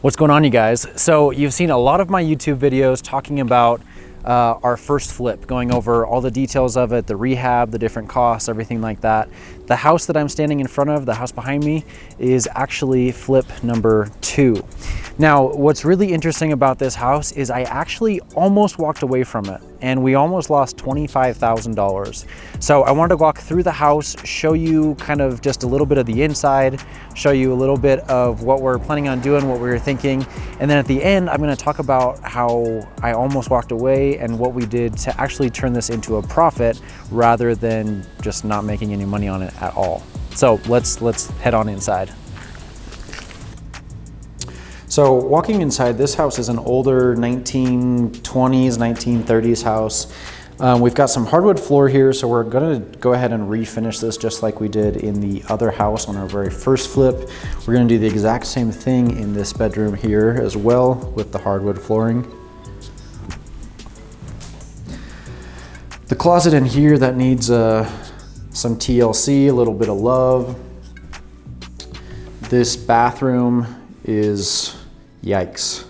What's going on, you guys? So you've seen a lot of my YouTube videos talking about our first flip, going over all the details of it, the rehab, the different costs, everything like that. The house that I'm standing in front of, the house behind me, is actually flip number 2. Now, what's really interesting about this house is I actually almost walked away from it, and we almost lost $25,000. So I wanted to walk through the house, show you kind of just a little bit of the inside, show you a little bit of what we're planning on doing, what we were thinking. And then at the end, I'm gonna talk about how I almost walked away and what we did to actually turn this into a profit rather than just not making any money on it at all. So let's head on inside. So walking inside, this house is an older 1920s, 1930s house. We've got some hardwood floor here, so we're gonna go ahead and refinish this just like we did in the other house on our very first flip. We're gonna do the exact same thing in this bedroom here as well with the hardwood flooring. The closet in here that needs some TLC, a little bit of love. This bathroom is yikes.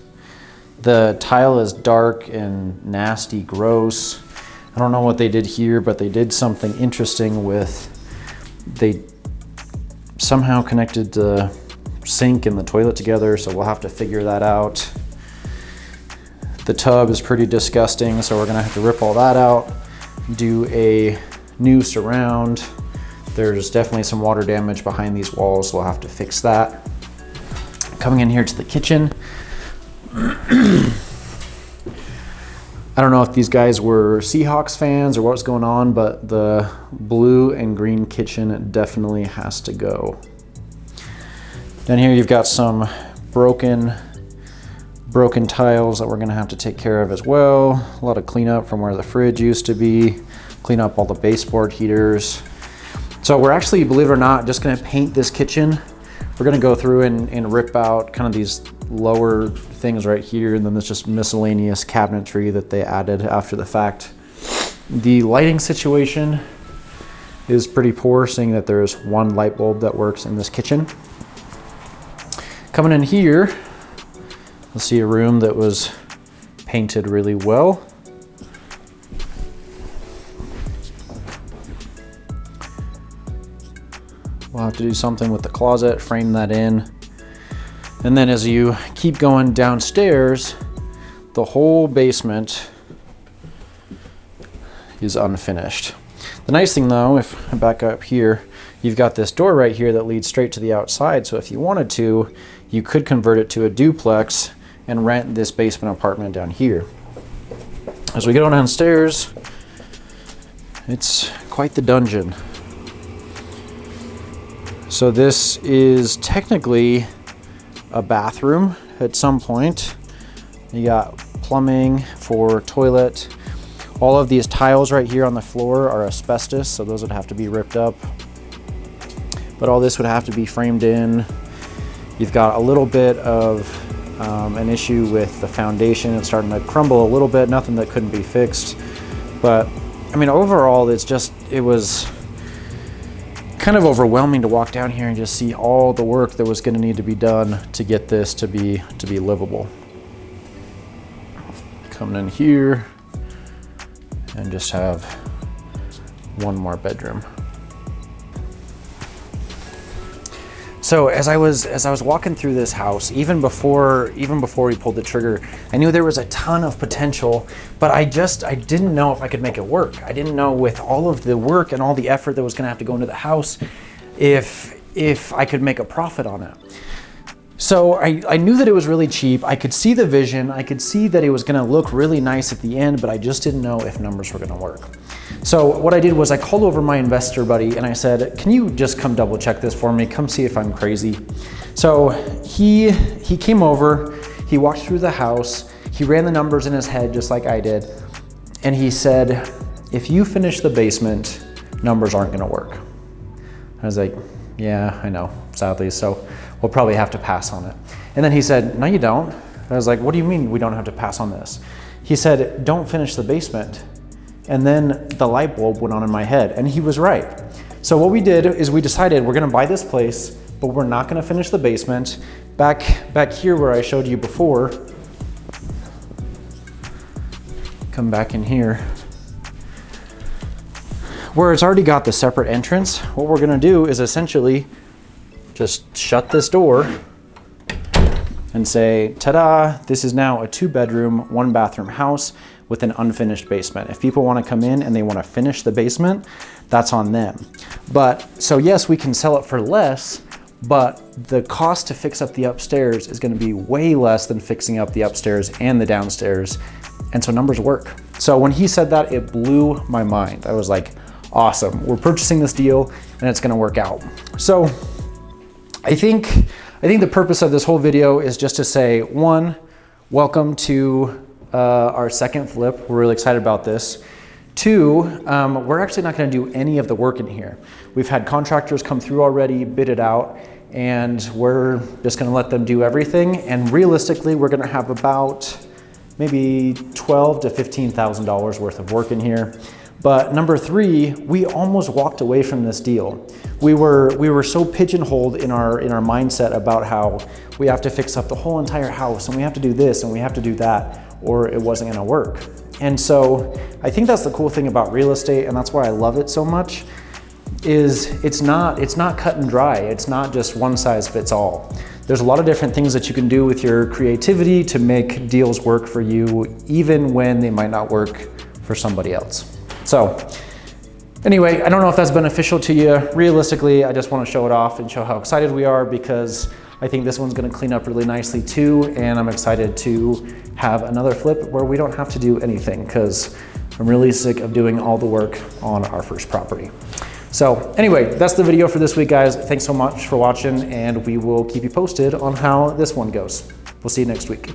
The tile is dark and nasty, gross. I don't know what they did here, but they did something interesting with, they somehow connected the sink and the toilet together, so we'll have to figure that out. The tub is pretty disgusting, so we're gonna have to rip all that out, do a new surround. There's definitely some water damage behind these walls, so we'll have to fix that. Coming in here to the kitchen. I don't know if these guys were Seahawks fans or what's going on, but the blue and green kitchen definitely has to go. Down here you've got some broken tiles that we're gonna have to take care of as well. A lot of cleanup from where the fridge used to be, clean up all the baseboard heaters. So we're actually, believe it or not, just gonna paint this kitchen. We're gonna go through and rip out kind of these lower things right here, and then there's just miscellaneous cabinetry that they added after the fact. The lighting situation is pretty poor, seeing that there's one light bulb that works in this kitchen. Coming in here, you'll see a room that was painted really well. We'll have to do something with the closet, frame that in. And then as you keep going downstairs, the whole basement is unfinished. The nice thing though, if I back up here, you've got this door right here that leads straight to the outside. So if you wanted to, you could convert it to a duplex and rent this basement apartment down here. As we go downstairs, it's quite the dungeon. So this is technically a bathroom at some point. You got plumbing for toilet. All of these tiles right here on the floor are asbestos, so those would have to be ripped up. But all this would have to be framed in. You've got a little bit of an issue with the foundation. It's starting to crumble a little bit, nothing that couldn't be fixed. But I mean, overall, it was kind of overwhelming to walk down here and just see all the work that was going to need to be done to get this to be livable. Coming in here and just have one more bedroom. So as I was walking through this house, even before we pulled the trigger, I knew there was a ton of potential, but I didn't know if I could make it work. I didn't know, with all of the work and all the effort that was gonna have to go into the house, if I could make a profit on it. So I knew that it was really cheap. I could see the vision. I could see that it was gonna look really nice at the end, but I just didn't know if numbers were gonna work. So what I did was I called over my investor buddy and I said, can you just come double check this for me? Come see if I'm crazy. So he came over, he walked through the house, he ran the numbers in his head just like I did. And he said, if you finish the basement, numbers aren't gonna work. I was like, yeah, I know, sadly, so we'll probably have to pass on it. And then he said, no, you don't. I was like, what do you mean we don't have to pass on this? He said, don't finish the basement. And then the light bulb went on in my head, and he was right. So what we did is we decided we're gonna buy this place, but we're not gonna finish the basement Back here where I showed you before, come back in here, where it's already got the separate entrance, what we're gonna do is essentially just shut this door and say, ta-da, this is now a 2-bedroom, 1-bathroom house with an unfinished basement. If people wanna come in and they wanna finish the basement, that's on them. But, so yes, we can sell it for less, but the cost to fix up the upstairs is gonna be way less than fixing up the upstairs and the downstairs. And so numbers work. So when he said that, it blew my mind. I was like, awesome, we're purchasing this deal and it's gonna work out. So I think the purpose of this whole video is just to say, one, welcome to our second flip. We're really excited about this. Two, we're actually not gonna do any of the work in here. We've had contractors come through already, bid it out, and we're just gonna let them do everything. And realistically, we're gonna have about maybe $12,000 to $15,000 worth of work in here. But number three, we almost walked away from this deal. We were so pigeonholed in our mindset about how we have to fix up the whole entire house and we have to do this and we have to do that, or it wasn't gonna work. And so I think that's the cool thing about real estate, and that's why I love it so much, is it's not cut and dry. It's not just one size fits all. There's a lot of different things that you can do with your creativity to make deals work for you, even when they might not work for somebody else. So anyway, I don't know if that's beneficial to you. Realistically, I just want to show it off and show how excited we are, because I think this one's going to clean up really nicely too. And I'm excited to have another flip where we don't have to do anything, because I'm really sick of doing all the work on our first property. So anyway, that's the video for this week, guys. Thanks so much for watching, and we will keep you posted on how this one goes. We'll see you next week.